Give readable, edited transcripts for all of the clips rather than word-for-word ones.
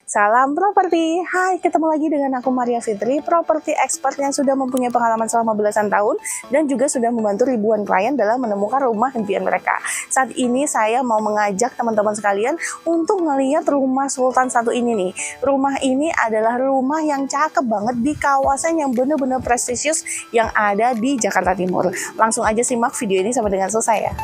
Salam properti. Hai, ketemu lagi dengan aku Maria Fitri, properti expert yang sudah mempunyai pengalaman selama belasan tahun dan juga sudah membantu ribuan klien dalam menemukan rumah impian mereka. Saat ini saya mau mengajak teman-teman sekalian untuk melihat rumah Sultan satu ini nih. Rumah ini adalah rumah yang cakep banget di kawasan yang benar-benar prestisius yang ada di Jakarta Timur. Langsung aja simak video ini sampai dengan selesai ya.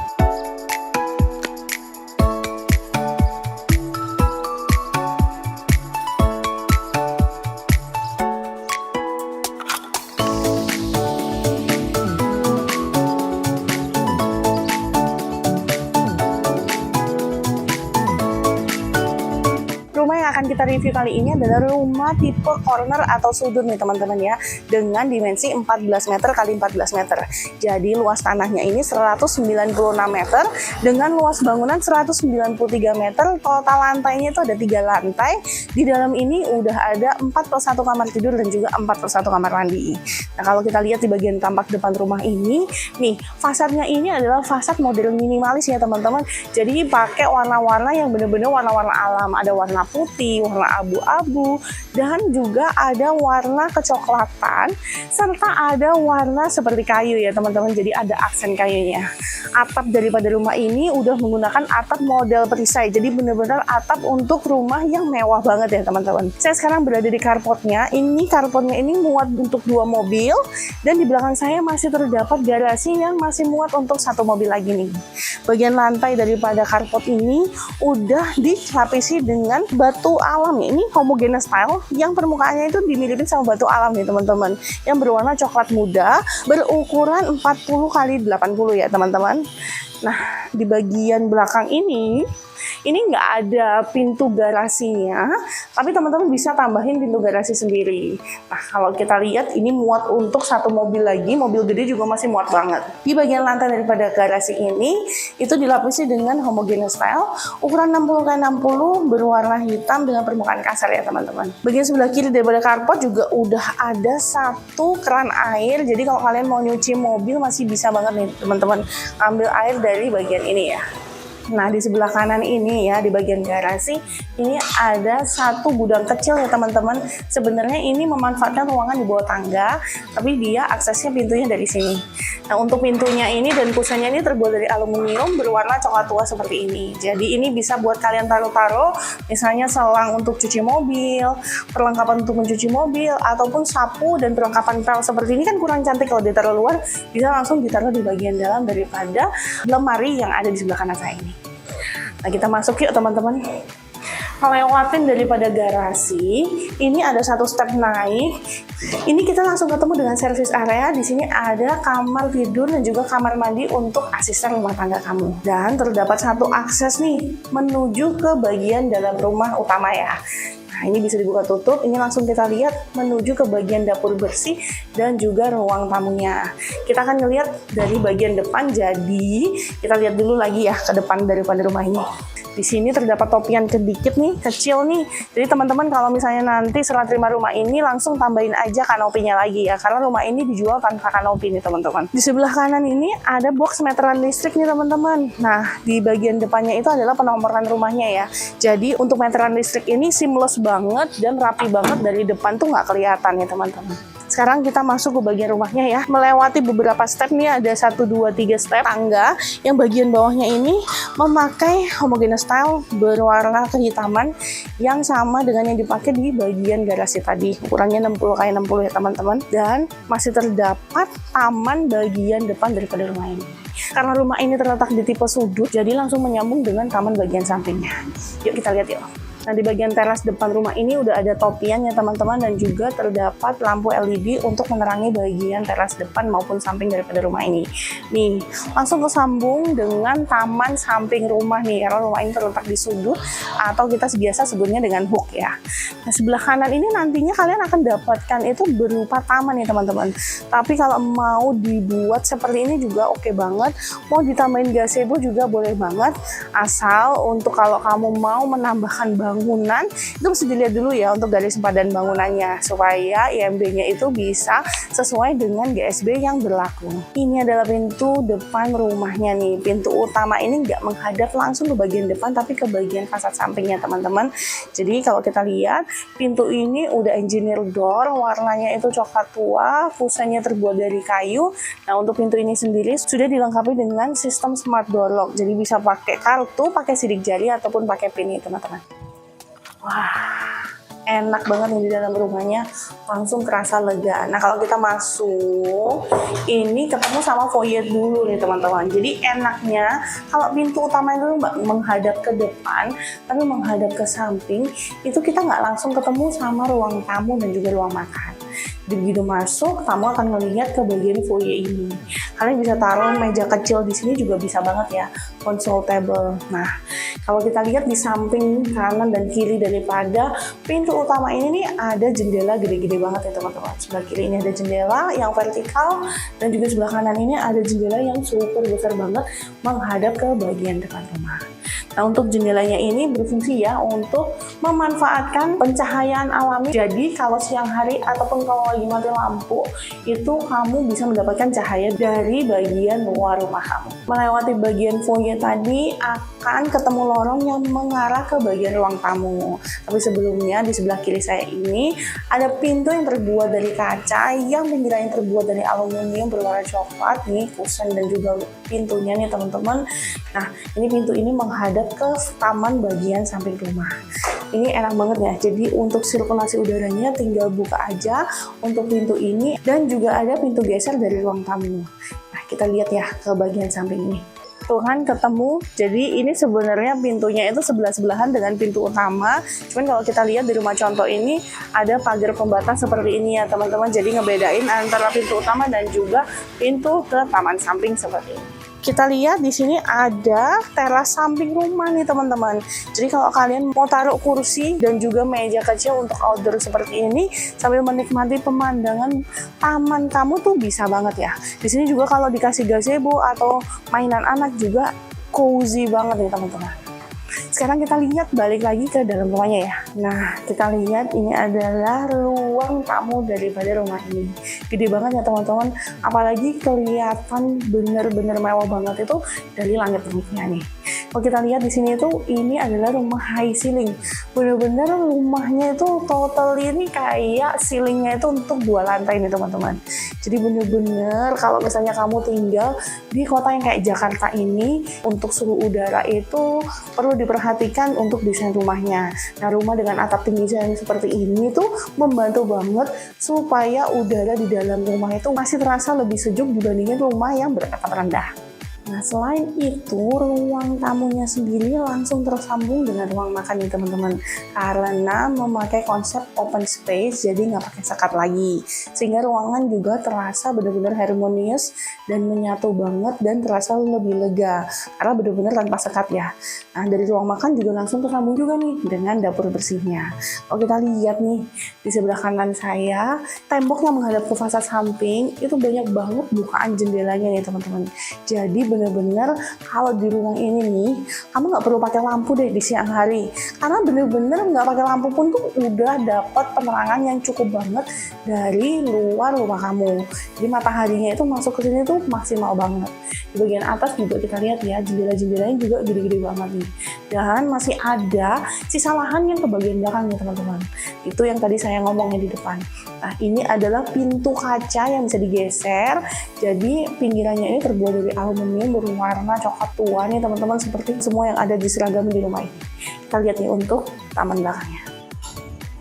Rumah yang akan kita review kali ini adalah rumah tipe corner atau sudut nih teman-teman ya, dengan dimensi 14 meter kali 14 meter. Jadi luas tanahnya ini 196 meter dengan luas bangunan 193 meter. Total lantainya itu ada 3 lantai. Di dalam ini udah ada 4+1 kamar tidur dan juga 4+1 kamar mandi. Nah, kalau kita lihat di bagian tampak depan rumah ini, nih fasadnya ini adalah fasad model minimalis ya teman-teman. Jadi pakai warna-warna yang bener-bener warna-warna alam. Ada warna putih, warna abu-abu, dan juga ada warna kecoklatan, serta ada warna seperti kayu ya teman-teman. Jadi ada aksen kayunya. Atap daripada rumah ini udah menggunakan atap model perisai. Jadi benar-benar atap untuk rumah yang mewah banget ya teman-teman. Saya sekarang berada di carportnya. Ini carportnya ini muat untuk 2 mobil, dan di belakang saya masih terdapat garasi yang masih muat untuk 1 mobil lagi nih. Bagian lantai daripada carport ini udah dilapisi dengan batu alam ya. Ini homogeneous style yang permukaannya itu dimiripin sama batu alam nih teman-teman, yang berwarna coklat muda berukuran 40 x 80 ya teman-teman. Nah, di bagian belakang ini nggak ada pintu garasinya, tapi teman-teman bisa tambahin pintu garasi sendiri. Nah, kalau kita lihat ini muat untuk 1 mobil lagi, mobil gede juga masih muat banget. Di bagian lantai daripada garasi ini itu dilapisi dengan homogeneous style, ukuran 60 x 60 berwarna hitam dengan permukaan kasar ya teman-teman. Bagian sebelah kiri daripada carport juga udah ada 1 keran air, jadi kalau kalian mau nyuci mobil masih bisa banget nih teman-teman ambil air dari bagian ini ya. Nah, di sebelah kanan ini ya, di bagian garasi ini ada 1 gudang kecil ya teman-teman. Sebenarnya ini memanfaatkan ruangan di bawah tangga, tapi dia aksesnya pintunya dari sini. Nah, untuk pintunya ini dan kusennya ini terbuat dari aluminium berwarna coklat tua seperti ini. Jadi ini bisa buat kalian taruh-taruh, misalnya selang untuk cuci mobil, perlengkapan untuk mencuci mobil, ataupun sapu dan perlengkapan pel seperti ini kan kurang cantik kalau ditaruh luar, bisa langsung ditaruh di bagian dalam daripada lemari yang ada di sebelah kanan saya ini. Nah, kita masuk yuk teman-teman. Lewatin daripada garasi, ini ada 1 step naik. Ini kita langsung ketemu dengan service area. Di sini ada kamar tidur dan juga kamar mandi untuk asisten rumah tangga kamu. Dan terdapat 1 akses nih menuju ke bagian dalam rumah utama ya. Nah, ini bisa dibuka tutup. Ini langsung kita lihat menuju ke bagian dapur bersih dan juga ruang tamunya. Kita akan ngelihat dari bagian depan. Jadi kita lihat dulu lagi ya ke depan daripada rumah ini. Di sini terdapat topian sedikit nih, kecil nih. Jadi teman-teman kalau misalnya nanti setelah terima rumah ini langsung tambahin aja kanopinya lagi ya, karena rumah ini dijual tanpa kanopi nih teman-teman. Di sebelah kanan ini ada box meteran listrik nih teman-teman. Nah, di bagian depannya itu adalah penomoran rumahnya ya. Jadi untuk meteran listrik ini seamless banget dan rapi banget, dari depan tuh nggak kelihatan ya teman-teman. Sekarang kita masuk ke bagian rumahnya ya. Melewati beberapa step nih, ada 1, 2, 3 step tangga. Yang bagian bawahnya ini memakai homogeneous style berwarna kehitaman yang sama dengan yang dipakai di bagian garasi tadi. Ukurannya 60 x 60 ya teman-teman. Dan masih terdapat taman bagian depan daripada rumah ini. Karena rumah ini terletak di tipe sudut, jadi langsung menyambung dengan taman bagian sampingnya. Yuk kita lihat yuk. Nah, di bagian teras depan rumah ini udah ada topian ya teman-teman, dan juga terdapat lampu LED untuk menerangi bagian teras depan maupun samping daripada rumah ini. Nih, langsung kesambung dengan taman samping rumah nih, karena rumah ini terletak di sudut atau kita biasa sebutnya dengan hook ya. Nah, sebelah kanan ini nantinya kalian akan dapatkan itu berupa taman ya teman-teman. Tapi kalau mau dibuat seperti ini juga oke banget. Mau ditambahin gazebo juga boleh banget, asal untuk kalau kamu mau menambahkan bangunan bangunan itu mesti dilihat dulu ya untuk garis padan bangunannya supaya IMB-nya itu bisa sesuai dengan GSB yang berlaku. Ini adalah pintu depan rumahnya nih. Pintu utama ini nggak menghadap langsung ke bagian depan tapi ke bagian fasad sampingnya teman-teman. Jadi kalau kita lihat pintu ini udah engineer door, warnanya itu coklat tua, fusennya terbuat dari kayu. Nah untuk pintu ini sendiri sudah dilengkapi dengan sistem smart door lock. Jadi bisa pakai kartu, pakai sidik jari ataupun pakai pin nih teman-teman. Wah, enak banget nih di dalam rumahnya, langsung terasa lega. Nah kalau kita masuk, ini ketemu sama foyer dulu nih teman-teman. Jadi enaknya kalau pintu utama itu menghadap ke depan, tapi menghadap ke samping, itu kita nggak langsung ketemu sama ruang tamu dan juga ruang makan. Begitu masuk, tamu akan melihat ke bagian foyer ini. Kalian bisa taruh meja kecil di sini juga bisa banget ya, console table. Nah, kalau kita lihat di samping kanan dan kiri daripada pintu utama ini nih ada jendela gede-gede banget ya teman-teman. Sebelah kiri ini ada jendela yang vertikal dan juga sebelah kanan ini ada jendela yang super besar banget menghadap ke bagian depan rumah. Nah untuk jendelanya ini berfungsi ya untuk memanfaatkan pencahayaan alami. Jadi kalau siang hari ataupun kalau lagi mati lampu itu kamu bisa mendapatkan cahaya dari bagian luar rumah kamu. Melewati bagian foyer tadi akan ketemu lorong yang mengarah ke bagian ruang tamu. Tapi sebelumnya di sebelah kiri saya ini ada pintu yang terbuat dari kaca yang pinggirannya terbuat dari aluminium berwarna coklat nih, kusen dan juga pintunya nih teman-teman. Nah ini pintu ini menghadap ke taman bagian samping rumah. Ini enak banget ya, jadi untuk sirkulasi udaranya tinggal buka aja untuk pintu ini dan juga ada pintu geser dari ruang tamu. Nah kita lihat ya ke bagian samping ini. Tuh kan ketemu, jadi ini sebenarnya pintunya itu sebelah-sebelahan dengan pintu utama. Cuman kalau kita lihat di rumah contoh ini ada pagar pembatas seperti ini ya teman-teman. Jadi ngebedain antara pintu utama dan juga pintu ke taman samping seperti ini. Kita lihat di sini ada teras samping rumah nih teman-teman. Jadi kalau kalian mau taruh kursi dan juga meja kecil untuk outdoor seperti ini sambil menikmati pemandangan taman kamu tuh bisa banget ya. Di sini juga kalau dikasih gazebo atau mainan anak juga cozy banget nih teman-teman. Sekarang kita lihat balik lagi ke dalam rumahnya ya. Nah, kita lihat ini adalah ruang tamu daripada rumah ini. Gede banget ya teman-teman. Apalagi kelihatan bener-bener mewah banget itu dari langit langitnya nih. Kalau kita lihat di sini tuh ini adalah rumah high ceiling. Bener-bener rumahnya itu total ini kayak ceilingnya itu untuk 2 lantai nih teman-teman. Jadi bener-bener kalau misalnya kamu tinggal di kota yang kayak Jakarta ini, untuk suhu udara itu perlu diperhatikan untuk desain rumahnya. Nah rumah dengan atap tinggi seperti ini tuh membantu banget supaya udara di dalam rumah itu masih terasa lebih sejuk dibandingin rumah yang beratap rendah. Nah selain itu ruang tamunya sendiri langsung tersambung dengan ruang makan nih teman-teman, karena memakai konsep open space jadi nggak pakai sekat lagi, sehingga ruangan juga terasa benar-benar harmonius dan menyatu banget dan terasa lebih lega karena benar-benar tanpa sekat ya. Nah dari ruang makan juga langsung tersambung juga nih dengan dapur bersihnya. Kalau kita lihat nih di sebelah kanan saya, tembok yang menghadap ke fasad samping itu banyak banget bukaan jendelanya nih teman-teman. Jadi bener-bener kalau di ruang ini nih kamu nggak perlu pakai lampu deh di siang hari, karena bener-bener nggak pakai lampu pun tuh udah dapat penerangan yang cukup banget dari luar rumah kamu. Jadi mataharinya itu masuk ke sini tuh maksimal banget. Di bagian atas juga kita lihat ya jendela-jendelanya juga gede-gede banget nih, dan masih ada sisa lahan yang ke bagian belakang nih teman-teman. Itu yang tadi saya ngomongnya di depan. Nah ini adalah pintu kaca yang bisa digeser, jadi pinggirannya ini terbuat dari aluminium berwarna coklat tua nih teman-teman, seperti semua yang ada di seragam di rumah ini. Kita lihat nih untuk taman belakangnya.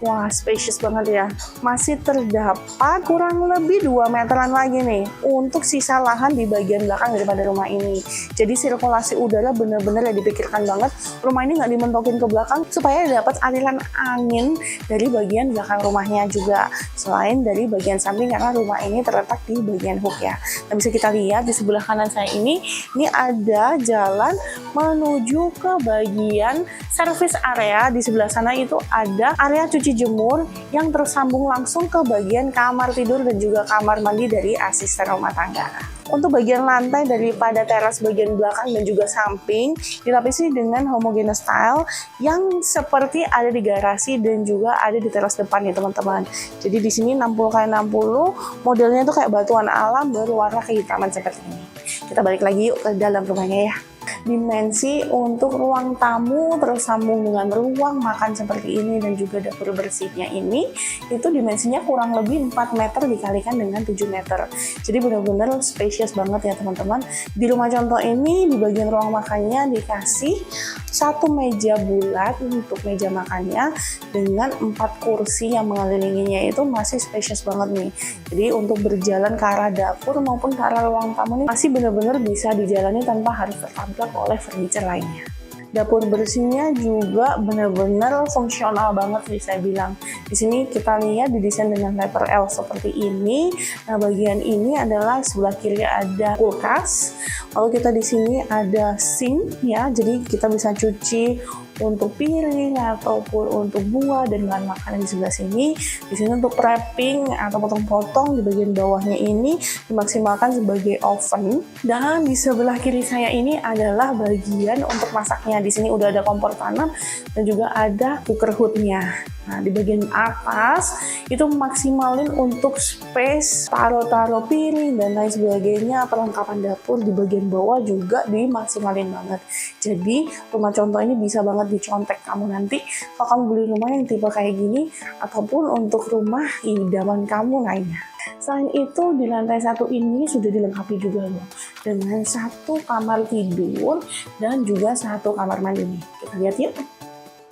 Wah, spacious banget ya. Masih terdapat kurang lebih 2 meteran lagi nih untuk sisa lahan di bagian belakang daripada rumah ini. Jadi sirkulasi udara bener-bener ya dipikirkan banget. Rumah ini nggak dimentokin ke belakang supaya dapat aliran angin dari bagian belakang rumahnya juga. Selain dari bagian samping karena rumah ini terletak di bagian hook ya. Nah, bisa kita lihat di sebelah kanan saya ini ada jalan menuju ke bagian service area. Di sebelah sana itu ada area cuci cuci jemur yang tersambung langsung ke bagian kamar tidur dan juga kamar mandi dari asisten rumah tangga. Untuk bagian lantai daripada teras bagian belakang dan juga samping dilapisi dengan homogeneous tile yang seperti ada di garasi dan juga ada di teras depan ya teman-teman. Jadi di sini 60x60, modelnya tuh kayak batuan alam berwarna kehitaman seperti ini. Kita balik lagi yuk ke dalam rumahnya ya. Dimensi untuk ruang tamu tersambung dengan ruang makan seperti ini dan juga dapur bersihnya ini itu dimensinya kurang lebih 4 meter dikalikan dengan 7 meter. Jadi benar-benar spacious banget ya teman-teman. Di rumah contoh ini di bagian ruang makannya dikasih satu meja bulat untuk meja makannya dengan 4 kursi yang mengelilinginya, itu masih spacious banget nih. Jadi untuk berjalan ke arah dapur maupun ke arah ruang tamu ini masih benar-benar bisa dijalani tanpa harus tertabrak oleh furniture lainnya. Dapur bersihnya juga benar-benar fungsional banget sih saya bilang. Di sini kita lihat didesain dengan letter L seperti ini. Nah, bagian ini adalah sebelah kiri ada kulkas. Lalu kita di sini ada sink ya. Jadi kita bisa cuci untuk piring ataupun untuk buah dan bahan makanan di sebelah sini. Di sini untuk wrapping atau potong-potong di bagian bawahnya ini dimaksimalkan sebagai oven. Dan di sebelah kiri saya ini adalah bagian untuk masaknya. Di sini udah ada kompor tanam dan juga ada cooker hoodnya. Nah, di bagian atas itu maksimalin untuk space taruh-taruh piring dan lain sebagainya, perlengkapan dapur. Di bagian bawah juga dimaksimalin banget. Jadi rumah contoh ini bisa banget dicontek kamu nanti kalau kamu beli rumah yang tipe kayak gini ataupun untuk rumah idaman kamu lainnya. Selain itu di lantai satu ini sudah dilengkapi juga loh dengan satu kamar tidur dan juga satu kamar mandi nih. Kita lihat yuk.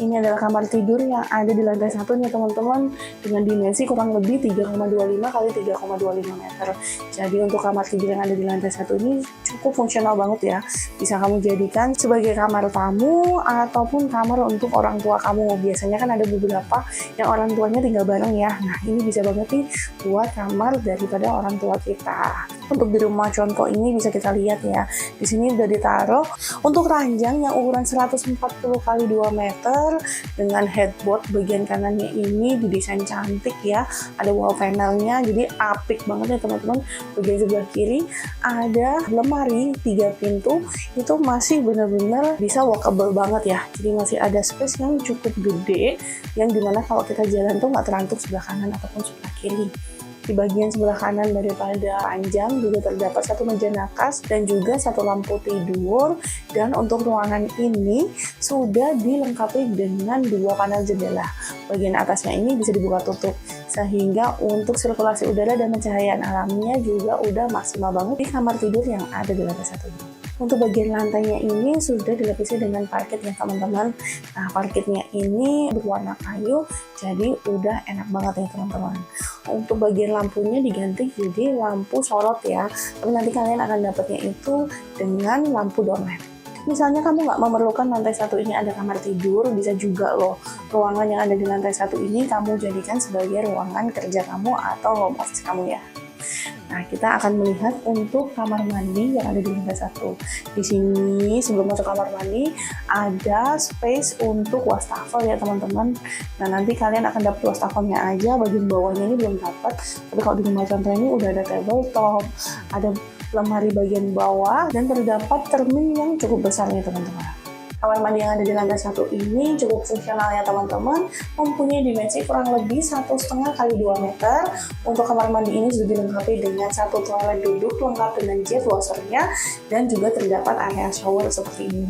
Ini adalah kamar tidur yang ada di lantai satu nih teman-teman, dengan dimensi kurang lebih 3,25 x 3,25 meter. Jadi untuk kamar tidur yang ada di lantai satu ini cukup fungsional banget ya. Bisa kamu jadikan sebagai kamar tamu ataupun kamar untuk orang tua kamu. Biasanya kan ada beberapa yang orang tuanya tinggal bareng ya. Nah, ini bisa banget nih buat kamar daripada orang tua kita. Untuk di rumah contoh ini bisa kita lihat ya. Di sini udah ditaruh untuk ranjang yang ukuran 140 x 2 meter dengan headboard. Bagian kanannya ini didesain cantik ya. Ada wall panelnya, jadi apik banget ya teman-teman. Bagian sebelah kiri ada lemari 3 pintu, itu masih benar-benar bisa walkable banget ya. Jadi masih ada space yang cukup gede, yang dimana kalau kita jalan tuh nggak terantuk sebelah kanan ataupun sebelah kiri. Di bagian sebelah kanan daripada ranjang juga terdapat satu meja nakas dan juga satu lampu tidur. Dan untuk ruangan ini sudah dilengkapi dengan 2 panel jendela. Bagian atasnya ini bisa dibuka tutup, sehingga untuk sirkulasi udara dan pencahayaan alamnya juga udah maksimal banget di kamar tidur yang ada di lantai satu ini. Untuk bagian lantainya ini sudah dilapisi dengan parket ya teman-teman. Nah, parketnya ini berwarna kayu, jadi udah enak banget ya teman-teman. Untuk bagian lampunya diganti jadi lampu sorot ya, tapi nanti kalian akan dapatnya itu dengan lampu downlight. Misalnya kamu nggak memerlukan lantai satu ini ada kamar tidur, bisa juga loh ruangan yang ada di lantai satu ini kamu jadikan sebagai ruangan kerja kamu atau home office kamu ya. Nah, kita akan melihat untuk kamar mandi yang ada di lantai satu. Di sini sebelum masuk kamar mandi ada space untuk wastafel ya teman-teman. Nah, nanti kalian akan dapat wastafelnya aja, bagian bawahnya ini belum dapat. Tapi kalau di rumah contoh ini udah ada tabletop, ada lemari bagian bawah, dan terdapat cermin yang cukup besar ya teman-teman. Kamar mandi yang ada di lantai satu ini cukup fungsional ya teman-teman, mempunyai dimensi kurang lebih 1,5 x 2 meter. Untuk kamar mandi ini sudah dilengkapi dengan satu toilet duduk lengkap dengan jet washernya dan juga terdapat area shower seperti ini.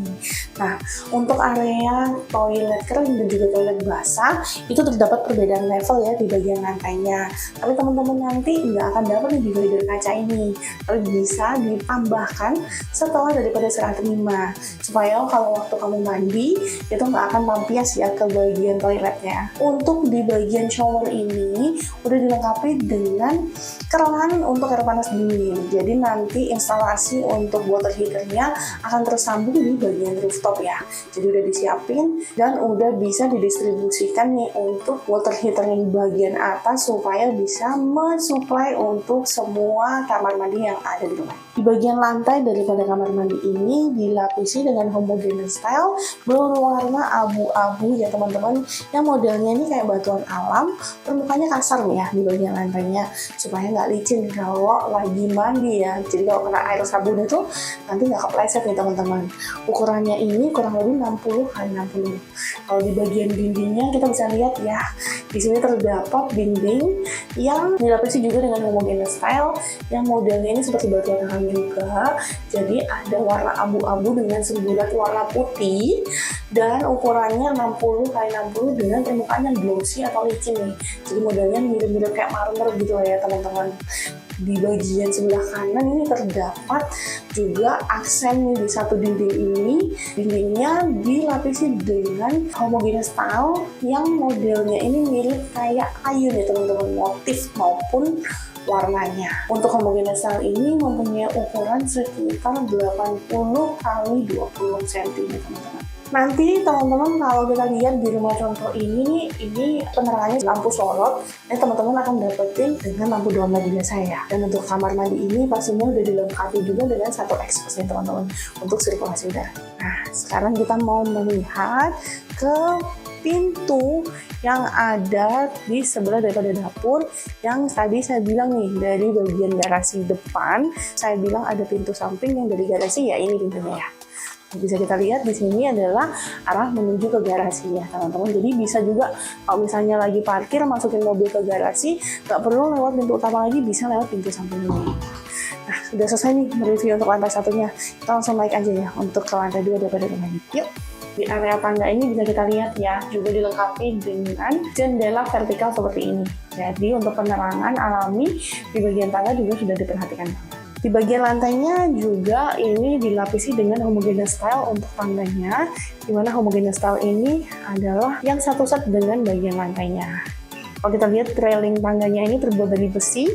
Nah, untuk area toilet kering dan juga toilet basah itu terdapat perbedaan level ya di bagian lantainya. Tapi teman-teman nanti nggak akan dapat di divider kaca ini, tapi bisa ditambahkan setelah daripada serah terima, supaya kalau waktu kamu mandi itu nggak akan lampias ya ke bagian toiletnya. Untuk di bagian shower ini udah dilengkapi dengan keran untuk air panas dingin. Jadi nanti instalasi untuk water heaternya akan tersambung di bagian rooftop ya. Jadi udah disiapin dan udah bisa didistribusikan nih untuk water heater yang di bagian atas supaya bisa mensuplai untuk semua kamar mandi yang ada di rumah. Di bagian lantai daripada kamar mandi ini dilapisi dengan homogeneous tile style berwarna abu-abu ya teman-teman, yang modelnya ini kayak batuan alam, permukaannya kasar nih ya di bagian lantainya supaya nggak licin kalau lagi mandi ya. Jadi kalau kena air sabun itu nanti nggak kepleset nih teman-teman. Ukurannya ini kurang lebih 60 x 60. Kalau di bagian dindingnya kita bisa lihat ya, di sini terdapat dinding yang dilapisi juga dengan homogeneous style yang modelnya ini seperti batuan alam juga. Jadi ada warna abu-abu dengan semburat warna putih dan ukurannya 60 x 60 dengan permukaan yang glossy atau licin nih. Jadi modelnya mirip-mirip kayak marmer gitu lah ya teman-teman. Di bagian sebelah kanan ini terdapat juga aksen nih di satu dinding ini. Dindingnya dilapisi dengan homogeneous style yang modelnya ini mirip kayak kayu nih teman-teman, motif maupun warnanya. Untuk homogeneous style ini mempunyai ukuran sekitar 80 x 20 cm nih teman-teman. Nanti teman-teman kalau kita lihat di rumah contoh ini penerangannya lampu sorot, teman-teman akan dapetin dengan lampu downlight biasa ya. Dan untuk kamar mandi ini pastinya udah dilengkapi juga dengan satu exhaust nih teman-teman untuk sirkulasi udara. Nah sekarang kita mau melihat ke pintu yang ada di sebelah daripada dapur, yang tadi saya bilang nih dari bagian garasi depan, saya bilang ada pintu samping yang dari garasi ya, ini pintunya ya. Bisa kita lihat di sini adalah arah menuju ke garasi ya teman-teman. Jadi bisa juga kalau misalnya lagi parkir masukin mobil ke garasi, nggak perlu lewat pintu utama lagi, bisa lewat pintu samping ini. Nah sudah selesai nih mereview untuk lantai satunya, kita langsung naik aja ya untuk ke lantai 2 daripada rumah ini. Yuk. Di area tangga ini bisa kita lihat ya, juga dilengkapi dengan jendela vertikal seperti ini. Jadi untuk penerangan alami di bagian tangga juga sudah diperhatikan. Di bagian lantainya juga ini dilapisi dengan homogeneous style untuk tangganya, di mana homogeneous style ini adalah yang satu set dengan bagian lantainya. Kalau kita lihat railing tangganya ini terbuat dari besi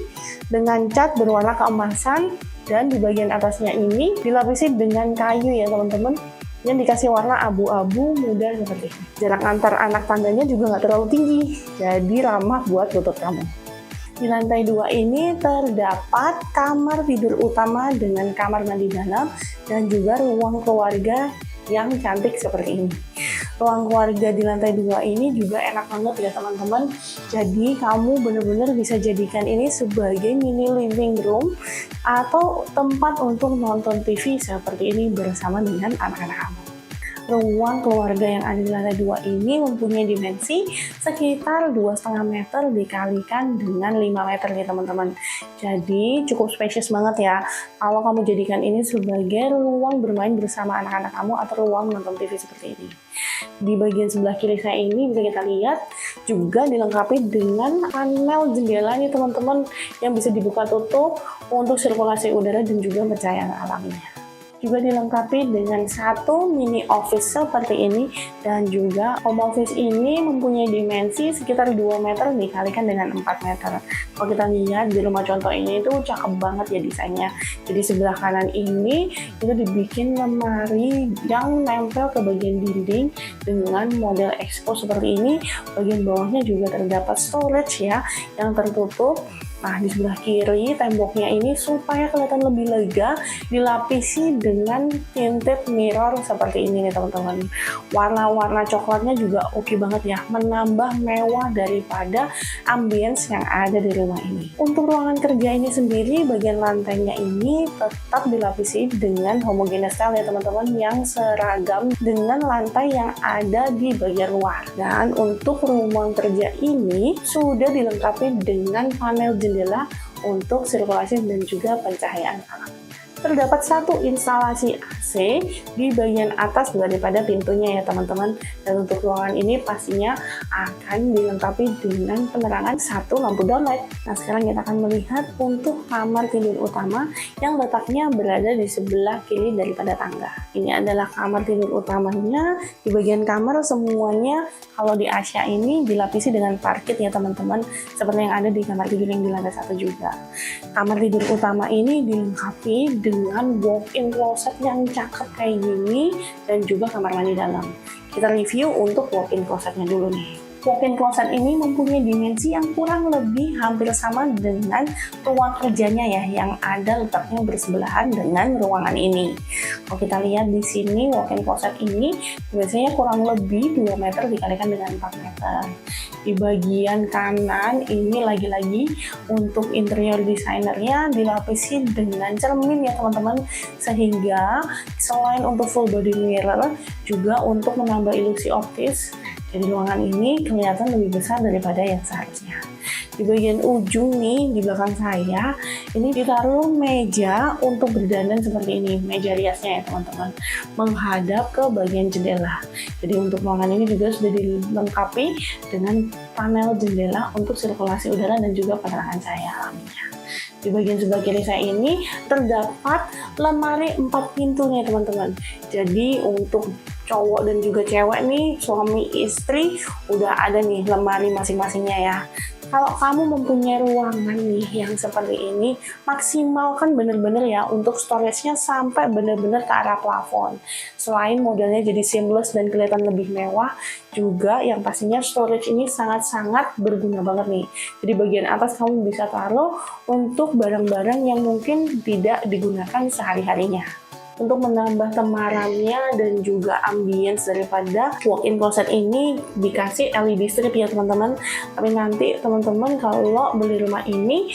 dengan cat berwarna keemasan, dan di bagian atasnya ini dilapisi dengan kayu ya teman-teman, yang dikasih warna abu-abu muda seperti ini. Jarak antar anak tangganya juga nggak terlalu tinggi, jadi ramah buat lutut kamu. Di lantai 2 ini terdapat kamar tidur utama dengan kamar mandi dalam dan juga ruang keluarga yang cantik seperti ini. Ruang keluarga di lantai 2 ini juga enak banget ya teman-teman. Jadi kamu benar-benar bisa jadikan ini sebagai mini living room atau tempat untuk nonton TV seperti ini bersama dengan anak-anak kamu. Ruang keluarga yang ada di lantai 2 ini mempunyai dimensi sekitar 2,5 meter dikalikan dengan 5 meter nih teman-teman. Jadi cukup spacious banget ya kalau kamu jadikan ini sebagai ruang bermain bersama anak-anak kamu atau ruang nonton TV seperti ini. Di bagian sebelah kiri saya ini bisa kita lihat juga dilengkapi dengan panel jendela nih teman-teman, yang bisa dibuka tutup untuk sirkulasi udara dan juga pencahayaan alaminya. Juga dilengkapi dengan satu mini office seperti ini, dan juga home office ini mempunyai dimensi sekitar 2 meter dikalikan dengan 4 meter. Kalau kita lihat di rumah contoh ini itu cakep banget ya desainnya. Jadi sebelah kanan ini itu dibikin lemari yang nempel ke bagian dinding dengan model expose seperti ini. Bagian bawahnya juga terdapat storage ya yang tertutup. Nah, di sebelah kiri temboknya ini supaya kelihatan lebih lega dilapisi dengan tinted mirror seperti ini nih teman-teman. Warna-warna coklatnya juga oke banget ya, menambah mewah daripada ambience yang ada di rumah ini. Untuk ruangan kerja ini sendiri, bagian lantainya ini tetap dilapisi dengan homogeneous style ya teman-teman, yang seragam dengan lantai yang ada di bagian luar. Dan untuk ruang kerja ini sudah dilengkapi dengan panel jendela untuk sirkulasi dan juga pencahayaan alam. Terdapat satu instalasi AC di bagian atas daripada pintunya ya teman-teman. Dan untuk ruangan ini pastinya akan dilengkapi dengan penerangan satu lampu downlight. Nah sekarang kita akan melihat untuk kamar tidur utama yang letaknya berada di sebelah kiri daripada tangga. Ini adalah kamar tidur utamanya. Di bagian kamar semuanya kalau di Asia ini dilapisi dengan parket ya teman-teman, seperti yang ada di kamar tidur yang di lantai 1 juga. Kamar tidur utama ini dilengkapi dengan walk-in closet yang cakep kayak gini dan juga kamar mandi dalam. Kita review untuk walk-in closetnya dulu nih. Walk-in closet ini mempunyai dimensi yang kurang lebih hampir sama dengan ruang kerjanya ya, yang ada letaknya bersebelahan dengan ruangan ini. Kalau kita lihat di sini, walk-in closet ini biasanya kurang lebih 2 meter dikalikan dengan 4 meter. Di bagian kanan ini lagi-lagi untuk interior desainernya dilapisi dengan cermin ya teman-teman, sehingga selain untuk full body mirror juga untuk menambah ilusi optis, jadi ruangan ini kelihatan lebih besar daripada yang seharusnya. Di bagian ujung nih di belakang saya ini ditaruh meja untuk berdandan seperti ini, meja riasnya ya teman-teman, menghadap ke bagian jendela. Jadi untuk ruangan ini juga sudah dilengkapi dengan panel jendela untuk sirkulasi udara dan juga penerangan cahaya alaminya. Di bagian sebelah kiri saya ini terdapat lemari 4 pintu nih teman-teman. Jadi untuk cowok dan juga cewek nih, suami istri, udah ada nih lemari masing-masingnya ya. Kalau kamu mempunyai ruangan nih yang seperti ini, maksimalkan bener-bener ya untuk storage-nya sampai bener-bener ke arah plafon. Selain modelnya jadi seamless dan kelihatan lebih mewah, juga yang pastinya storage ini sangat-sangat berguna banget nih. Jadi bagian atas kamu bisa taruh untuk barang-barang yang mungkin tidak digunakan sehari-harinya. Untuk menambah temaramnya dan juga ambience daripada walk-in closet ini dikasih LED strip ya teman-teman. Tapi nanti teman-teman kalau beli rumah ini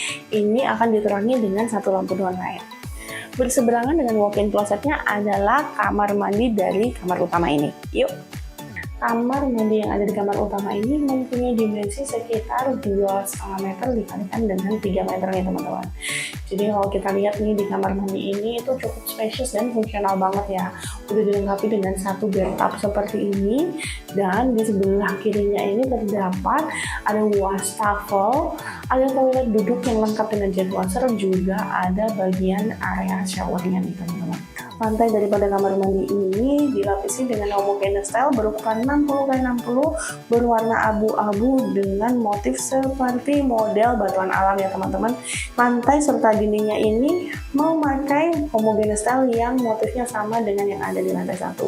akan diterangi dengan satu lampu neon light. Berseberangan dengan walk-in closetnya adalah kamar mandi dari kamar utama ini. Yuk! Kamar mandi yang ada di kamar utama ini mempunyai dimensi sekitar 2,5 meter dikalikan dengan 3 meter nih teman-teman. Jadi kalau kita lihat nih di kamar mandi ini itu cukup spacious dan fungsional banget ya. Udah dilengkapi dengan satu bathtub seperti ini, dan di sebelah kirinya ini terdapat ada wastafel, ada toilet duduk yang lengkap dengan jet washer, juga ada bagian area showernya nih teman-teman. Lantai daripada kamar mandi ini dilapisi dengan homogeneous style berukuran 60x60 berwarna abu-abu dengan motif seperti model batuan alam ya teman-teman. Lantai serta dindingnya ini memakai homogeneous style yang motifnya sama dengan yang ada di lantai 1.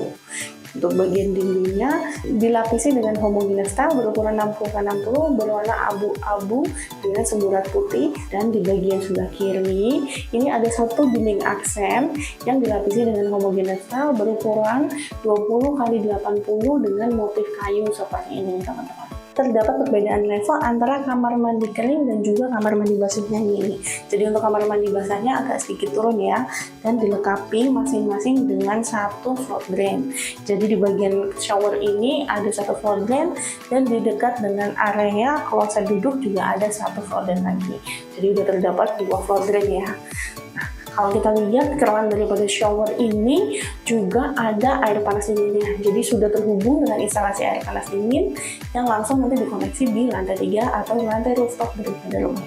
Untuk bagian dindingnya dilapisi dengan homogeneous style berukuran 60x60 berwarna abu-abu dengan semburat putih, dan di bagian sebelah kiri ini ada satu dinding aksen yang dilapisi dengan homogeneous style berukuran 20x80 dengan motif kayu seperti ini teman-teman. Terdapat perbedaan level antara kamar mandi kering dan juga kamar mandi basuhnya ini. Jadi untuk kamar mandi basahnya agak sedikit turun ya, dan dilengkapi masing-masing dengan satu float drain. Jadi di bagian shower ini ada satu float drain, dan di dekat dengan area kloset duduk juga ada satu float drain lagi. Jadi udah terdapat 2 float drain ya. Kalau kita lihat keran daripada shower ini juga ada air panas dinginnya. Jadi sudah terhubung dengan instalasi air panas dingin yang langsung nanti dikoneksi di lantai 3 atau lantai rooftop daripada rumah.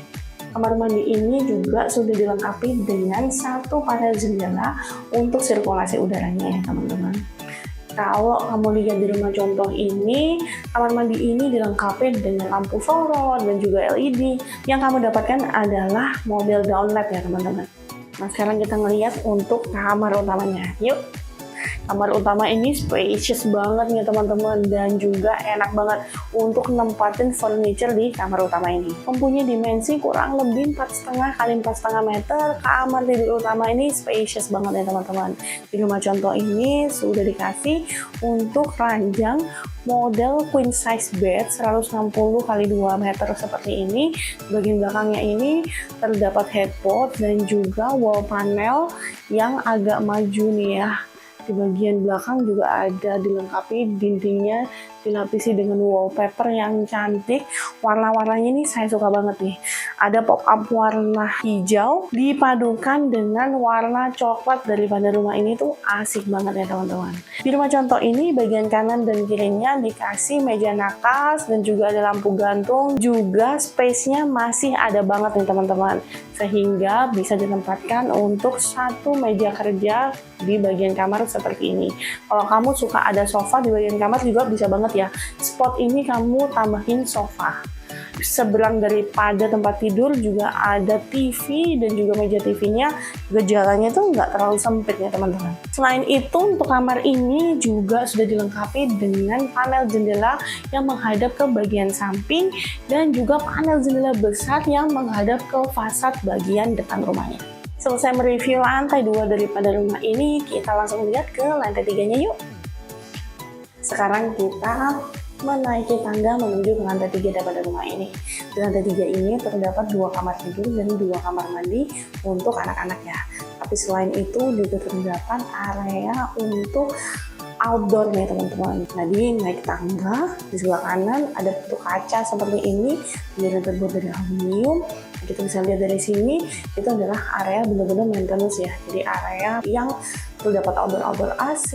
Kamar mandi ini juga sudah dilengkapi dengan satu panel jendela untuk sirkulasi udaranya ya teman-teman. Kalau kamu lihat di rumah contoh ini, kamar mandi ini dilengkapi dengan lampu sorot dan juga LED. Yang kamu dapatkan adalah model downlight ya teman-teman. Nah sekarang kita ngeliat untuk kamar utamanya. Yuk! Kamar utama ini spacious banget nih teman-teman, dan juga enak banget untuk nempatin furniture di kamar utama ini. Mempunyai dimensi kurang lebih 4,5 x 4,5 meter. Kamar tidur utama ini spacious banget ya teman-teman. Di rumah contoh ini sudah dikasih untuk ranjang model queen size bed 160 x 2 meter seperti ini. Bagian belakangnya ini terdapat headboard dan juga wall panel yang agak maju nih ya. Di bagian belakang juga ada dilengkapi dindingnya dilapisi dengan wallpaper yang cantik. Warna-warnanya ini saya suka banget nih. Ada pop-up warna hijau dipadukan dengan warna coklat daripada rumah ini tuh asik banget ya teman-teman. Di rumah contoh ini bagian kanan dan kirinya dikasih meja nakas dan juga ada lampu gantung. Juga space-nya masih ada banget nih teman-teman. Sehingga bisa ditempatkan untuk satu meja kerja di bagian kamar seperti ini. Kalau kamu suka ada sofa di bagian kamar juga bisa banget ya. Spot ini kamu tambahin sofa. seberang daripada tempat tidur juga ada TV dan juga meja TV-nya, jalannya itu nggak terlalu sempit ya teman-teman. Selain itu untuk kamar ini juga sudah dilengkapi dengan panel jendela yang menghadap ke bagian samping dan juga panel jendela besar yang menghadap ke fasad bagian depan rumahnya. Selesai mereview lantai 2 daripada rumah ini, kita langsung lihat ke lantai 3-nya yuk. Sekarang kita menaiki tangga menuju ke lantai 3 daripada rumah ini. Di lantai 3 ini terdapat 2 kamar tidur dan 2 kamar mandi untuk anak-anak ya. Tapi selain itu juga terdapat area untuk outdoor nih teman-teman. Jadi naik tangga, di sebelah kanan ada pintu kaca seperti ini yang terbuat dari aluminium. Kita bisa lihat dari sini itu adalah area benar-benar maintenance ya. Jadi area yang terdapat outdoor AC,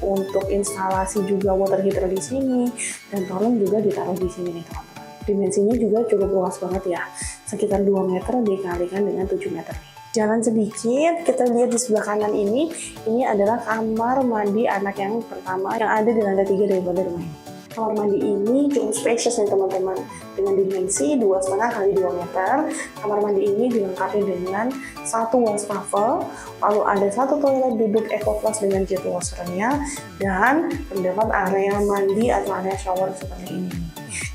untuk instalasi juga water heater di sini, dan tolong juga ditaruh di sini nih teman-teman. Dimensinya juga cukup luas banget ya, sekitar 2 meter dikalikan dengan 7 meter nih. Jalan sedikit, kita lihat di sebelah kanan ini adalah kamar mandi anak yang pertama yang ada di lantai 3 daripada rumah ini. Kamar mandi ini cukup spacious nih teman-teman, dengan dimensi 2,5 kali 2 meter. Kamar mandi ini dilengkapi dengan 1 wastafel, lalu ada 1 toilet duduk EcoFlush dengan jet washernya, dan terdapat area mandi atau area shower seperti ini.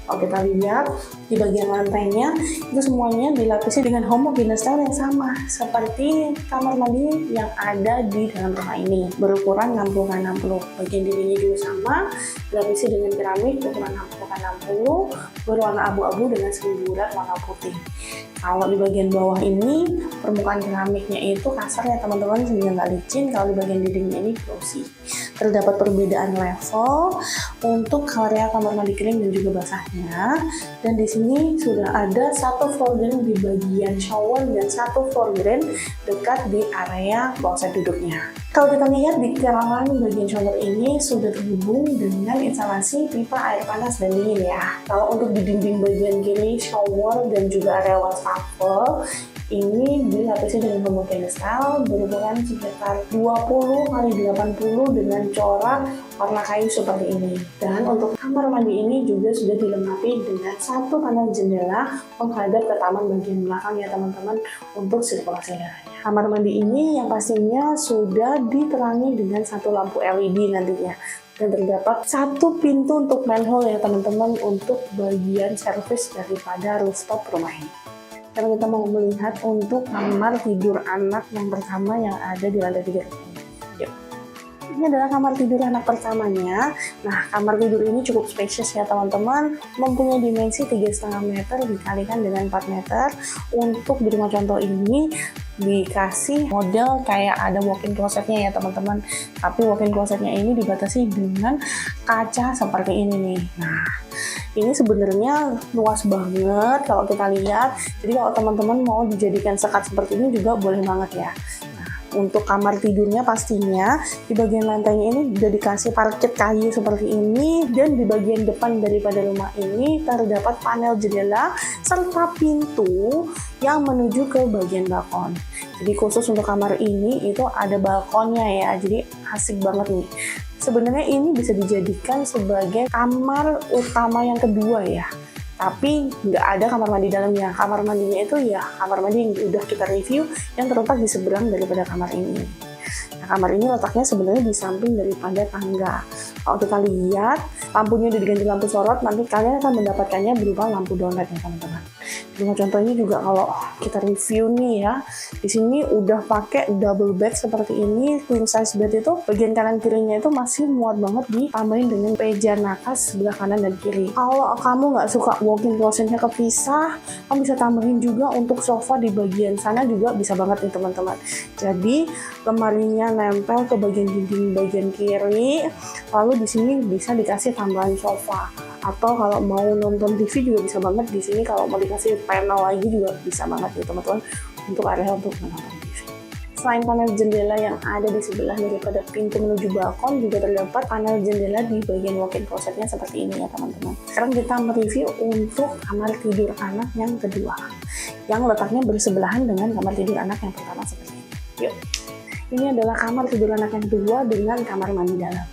Kalau kita lihat di bagian lantainya itu semuanya dilapisi dengan homogeneous tile yang sama seperti kamar mandi yang ada di dalam rumah ini, berukuran 60x60. Bagian dindingnya juga sama, dilapisi dengan keramik ukuran 60x60, berwarna abu-abu dengan semburat warna putih. Kalau di bagian bawah ini permukaan keramiknya itu kasar ya teman-teman, sehingga nggak licin. Kalau di bagian dindingnya ini glossy. Terdapat perbedaan level untuk area kamar mandi kering dan juga basahnya. Dan di sini sudah ada 1 floor drain di bagian shower dan 1 floor drain dekat di area kloset duduknya. Kalau kita lihat di kerangan bagian shower ini sudah terhubung dengan instalasi pipa air panas dan dingin ya. Kalau untuk di dinding bagian kiri shower dan juga area wastafel ini dilapisi dengan homogeneous tile berukuran sekitar 20x80 dengan corak warna kayu seperti ini. Dan untuk kamar mandi ini juga sudah dilengkapi dengan 1 panel jendela menghadap ke taman bagian belakang ya teman-teman untuk sirkulasi udaranya. Kamar mandi ini yang pastinya sudah diterangi dengan 1 lampu LED nantinya. Dan terdapat 1 pintu untuk manhole ya teman-teman untuk bagian servis daripada rooftop rumah ini. Sekarang kita mau melihat untuk kamar tidur anak yang pertama yang ada di lantai 3 ini. Yuk. Ini adalah kamar tidur anak pertamanya. Nah, kamar tidur ini cukup spacious ya teman-teman, mempunyai dimensi 3,5 meter dikalikan dengan 4 meter. Untuk di rumah contoh ini dikasih model kayak ada walk-in closetnya ya teman-teman, tapi walk-in closetnya ini dibatasi dengan kaca seperti ini nih. Nah, ini sebenarnya luas banget kalau kita lihat, jadi kalau teman-teman mau dijadikan sekat seperti ini juga boleh banget ya. Untuk kamar tidurnya pastinya di bagian lantainya ini udah dikasih parket kayu seperti ini, dan di bagian depan daripada rumah ini terdapat panel jendela serta pintu yang menuju ke bagian balkon. Jadi khusus untuk kamar ini itu ada balkonnya ya, jadi asik banget nih. Sebenarnya ini bisa dijadikan sebagai kamar utama yang kedua ya, tapi nggak ada kamar mandi dalamnya. Kamar mandinya itu ya kamar mandi yang udah kita review yang terletak di seberang daripada kamar ini. Nah, kamar ini letaknya sebenarnya di samping daripada tangga. Kalau kita lihat lampunya udah diganti lampu sorot, nanti kalian akan mendapatkannya berupa lampu downlight ya teman-teman. Cuma contohnya juga kalau kita review nih ya, di sini udah pakai double bed seperti ini, queen size bed itu bagian kanan kirinya itu masih muat banget, ditambahin dengan meja nakas sebelah kanan dan kiri. Kalau kamu nggak suka walk-in closetnya kepisah, kamu bisa tambahin juga untuk sofa di bagian sana juga bisa banget nih teman-teman. Jadi lemarinya nempel ke bagian dinding bagian kiri, lalu di sini bisa dikasih tambahan sofa. Atau kalau mau nonton TV juga bisa banget di sini. Kalau mau dikasih panel lagi juga bisa banget ya teman-teman untuk area untuk menonton TV. Selain panel jendela yang ada di sebelah daripada pintu menuju balkon, juga terdapat panel jendela di bagian walk-in closetnya seperti ini ya teman-teman. Sekarang kita mereview untuk kamar tidur anak yang kedua, yang letaknya bersebelahan dengan kamar tidur anak yang pertama seperti ini. Yuk, ini adalah kamar tidur anak yang kedua dengan kamar mandi dalam.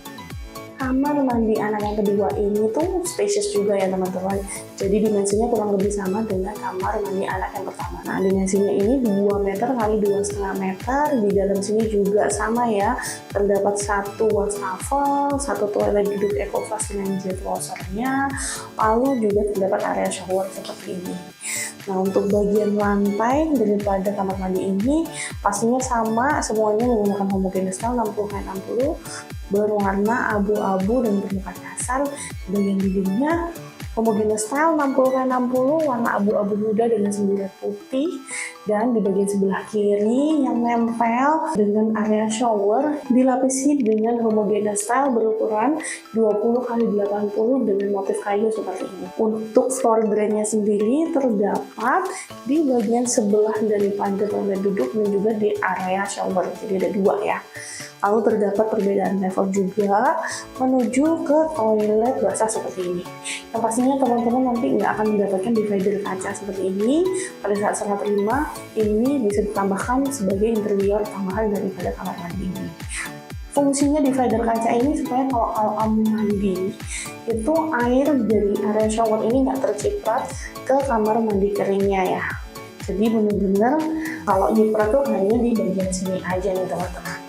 Kamar mandi anak yang kedua ini tuh spacious juga ya teman-teman. Jadi dimensinya kurang lebih sama dengan kamar mandi anak yang pertama. Nah, dimensinya ini 2 meter kali 2,5 meter. Di dalam sini juga sama ya. Terdapat satu wastafel, satu toilet duduk EcoFloss dengan jet washernya. Lalu juga terdapat area shower seperti ini. Nah, untuk bagian lantai daripada kamar mandi ini pastinya sama, semuanya menggunakan homogeneous tile 60x60 berwarna abu-abu dan bermuka dasar. Bagian dindingnya homogeneous tile 60x60 warna abu-abu muda dengan semburat putih, dan di bagian sebelah kiri yang nempel dengan area shower dilapisi dengan homogeneous tile berukuran 20x80 dengan motif kayu seperti ini. Untuk floor drainnya sendiri terdapat di bagian sebelah daripada toilet duduk dan juga di area shower, jadi ada 2 ya. Lalu terdapat perbedaan level juga menuju ke toilet basah seperti ini. Yang pastinya teman-teman nanti nggak akan mendapatkan divider kaca seperti ini. Pada saat serah terima, ini bisa ditambahkan sebagai interior tambahan daripada kamar mandi ini. Fungsinya divider kaca ini supaya kalau kamu mandi, itu air dari area shower ini nggak terciprat ke kamar mandi keringnya ya. Jadi benar-benar kalau nyiprat tuh hanya di bagian sini aja nih teman-teman.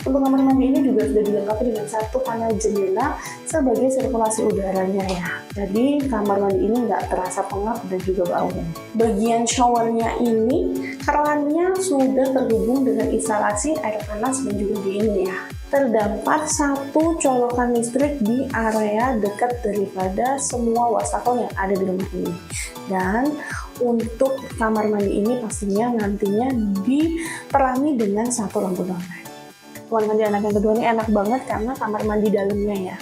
Untuk kamar mandi ini juga sudah dilengkapi dengan satu panel jendela sebagai sirkulasi udaranya ya. Jadi kamar mandi ini nggak terasa pengap dan juga bau. Bagian showernya ini kerannya sudah terhubung dengan instalasi air panas dan juga dingin ya. Terdapat satu colokan listrik di area dekat daripada semua wastafel yang ada di rumah ini. Dan untuk kamar mandi ini pastinya nantinya diperangi dengan satu lampu downlight. Kamar mandi anak yang kedua ini enak banget karena kamar mandi dalamnya ya.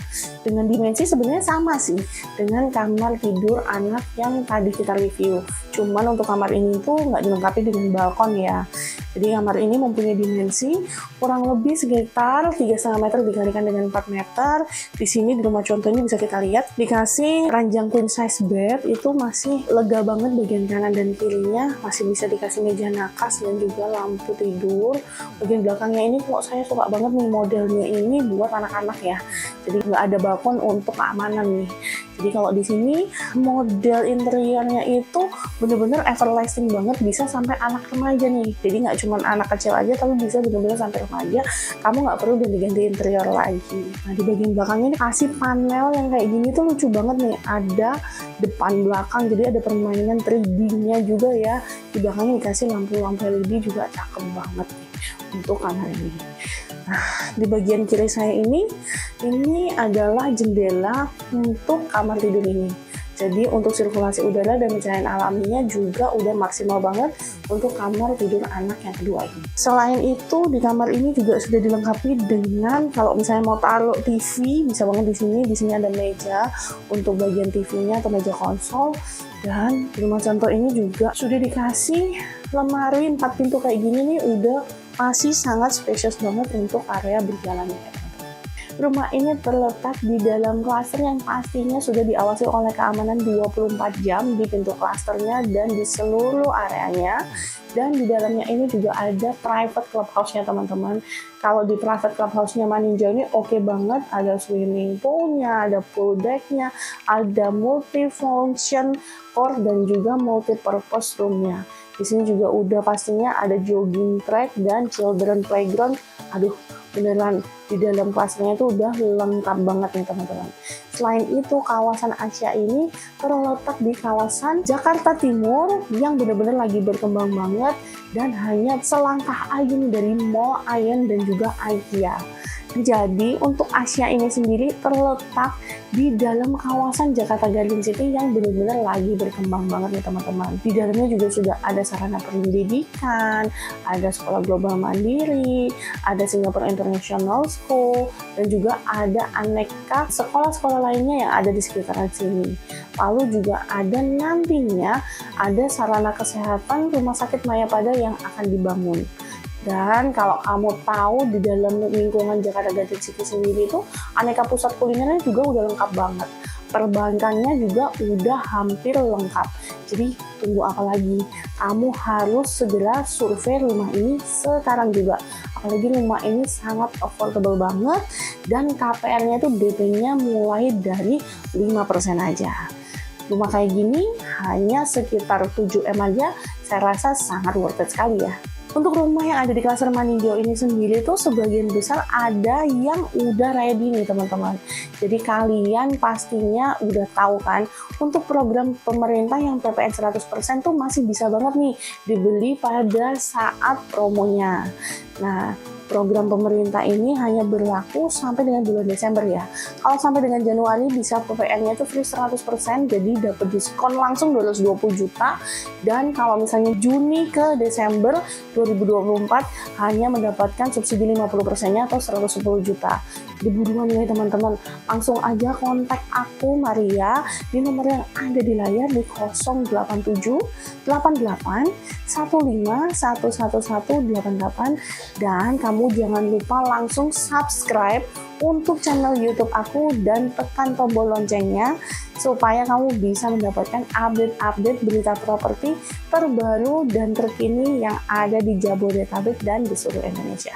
Dengan dimensi sebenarnya sama sih dengan kamar tidur anak yang tadi kita review. Cuman untuk kamar ini tuh nggak dilengkapi dengan balkon ya. Jadi kamar ini mempunyai dimensi kurang lebih sekitar 3,5 meter dikalikan dengan 4 meter. Di sini di rumah contohnya bisa kita lihat dikasih ranjang queen size bed, itu masih lega banget bagian kanan dan kirinya, masih bisa dikasih meja nakas dan juga lampu tidur. Bagian belakangnya ini kok saya suka banget nih modelnya ini buat anak-anak ya. Jadi nggak ada balkon untuk keamanan nih. Jadi kalau di sini model interiornya itu bener-bener everlasting banget, bisa sampai anak remaja nih. Jadi nggak cuma anak kecil aja, tapi bisa bener-bener sampai remaja. Kamu nggak perlu ganti-ganti interior lagi. Nah di bagian belakangnya ini kasih panel yang kayak gini tuh lucu banget nih. Ada depan belakang, jadi ada permainan 3D-nya juga ya. Di belakangnya dikasih lampu-lampu LED juga cakep banget nih untuk kamar ini. Nah, di bagian kiri saya ini adalah jendela untuk kamar tidur ini. Jadi untuk sirkulasi udara dan pencahayaan alaminya juga udah maksimal banget untuk kamar tidur anak yang kedua ini. Selain itu di kamar ini juga sudah dilengkapi dengan kalau misalnya mau taruh TV bisa banget di sini. Di sini ada meja untuk bagian TV-nya atau meja konsol. Dan di rumah contoh ini juga sudah dikasih lemari 4 pintu kayak gini nih, udah masih sangat spacious banget untuk area berjalannya. Rumah ini terletak di dalam klaster yang pastinya sudah diawasi oleh keamanan 24 jam di pintu klasternya dan di seluruh areanya. Dan di dalamnya ini juga ada private clubhouse-nya teman-teman. Kalau di private clubhouse-nya Maninjau ini oke banget, ada swimming pool-nya, ada pool deck-nya, ada multi-function core dan juga multi-purpose room-nya. Di sini juga udah pastinya ada jogging track dan children playground. Aduh, beneran di dalam klasternya itu udah lengkap banget nih teman-teman. Selain itu kawasan Asia ini terletak di kawasan Jakarta Timur yang bener-bener lagi berkembang banget dan hanya selangkah aja nih dari Mall Ion dan juga IKEA. Jadi untuk Asia ini sendiri terletak di dalam kawasan Jakarta Garden City yang benar-benar lagi berkembang banget nih teman-teman. Di dalamnya juga sudah ada sarana pendidikan, ada sekolah global mandiri, ada Singapore International School, dan juga ada aneka sekolah-sekolah lainnya yang ada di sekitaran sini. Lalu juga ada nantinya ada sarana kesehatan Rumah Sakit Mayapada yang akan dibangun. Dan kalau kamu tahu di dalam lingkungan Jakarta Garden City sendiri itu aneka pusat kulinernya juga udah lengkap banget. Perbankannya juga udah hampir lengkap. Jadi tunggu apa lagi? Kamu harus segera survei rumah ini sekarang juga. Apalagi rumah ini sangat affordable banget dan KPR-nya itu DP-nya mulai dari 5% aja. Rumah kayak gini hanya sekitar 7M aja, saya rasa sangat worth it sekali ya. Untuk rumah yang ada di klaster Maninjau ini sendiri tuh sebagian besar ada yang udah ready nih teman-teman. Jadi kalian pastinya udah tahu kan, untuk program pemerintah yang PPN 100% tuh masih bisa banget nih dibeli pada saat promonya. Nah, program pemerintah ini hanya berlaku sampai dengan bulan Desember ya. Kalau sampai dengan Januari bisa PPN-nya itu free 100%, jadi dapat diskon langsung 220 juta. Dan kalau misalnya Juni ke Desember 2024 hanya mendapatkan subsidi 50%-nya atau 110 juta. Jadi buruan ya teman-teman, langsung aja kontak aku Maria di nomor yang ada di layar di 087 88 15 11188, dan kamu jangan lupa langsung subscribe untuk channel YouTube aku dan tekan tombol loncengnya supaya kamu bisa mendapatkan update-update berita properti terbaru dan terkini yang ada di Jabodetabek dan di seluruh Indonesia.